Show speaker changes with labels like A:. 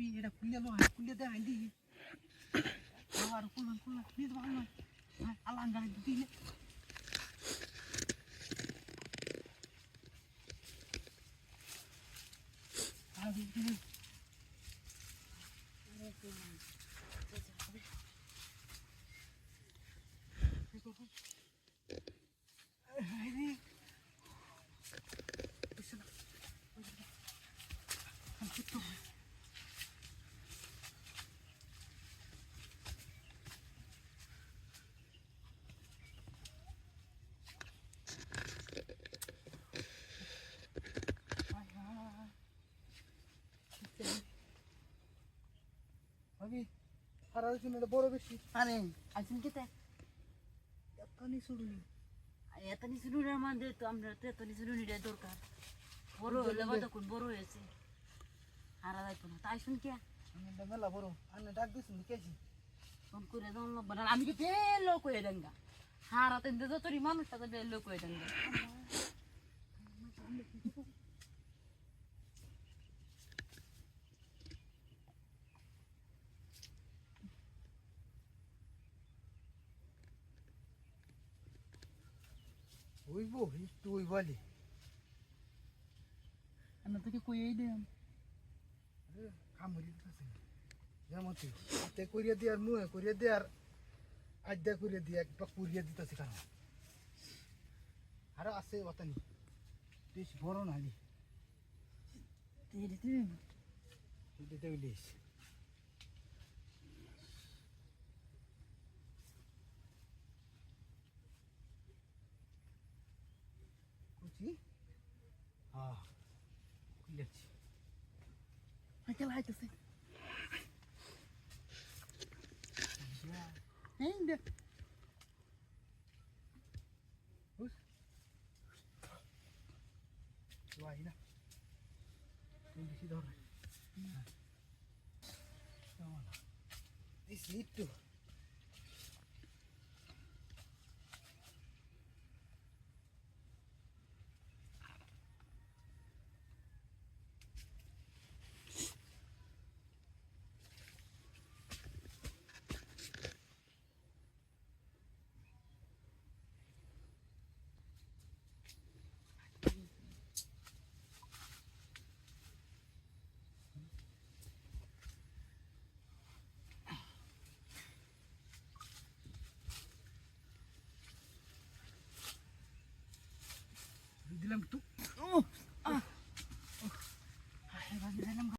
A: ভাবি এটা খুলে লো খুলে দে আইদি আর খুললাম প্লিজ ভালো আল্লাহ গাড়ি দিলে ভাবি আর আলোচনা বড় বেশি
B: আরে আছেন কেতে
A: এতনি শুরুনি
B: এত নিচুনের মধ্যে তো আমরা তো এত নিচুনিটাই দরকার বড় হলে কতক্ষণ বড় হয়েছে হারা যাইতো না তাই শুন কে
A: আমি মেলা বড় আমি ডাক দিয়েছি কেছি
B: ফোন করে জানলো বানান আমি কি লোক হয়ে দেঙ্গা হারাতে যতরি মানুষটা তো লোক হয়ে দেঙ্গা
A: হইব একটু ওই বলি
B: আমরা তোকে কইই দিলাম
A: কামড়ি দিতেছে যেমন তুই হাতে করিয়া দিয়ে আর মুহে করিয়া দিয়ে আর আড্ডা করিয়া দিয়ে একবার করিয়া দিতেছে কারণ আরো আছে অতানি বেশ বড় নালি দিতে বলিস কুচি হ্যাঁ খুলেছি
B: আজকাল আইতেছে এই দেখ
A: বুঝ ওয়াই না তুই বেশি ধর দিস নিড টু দিলাম একটু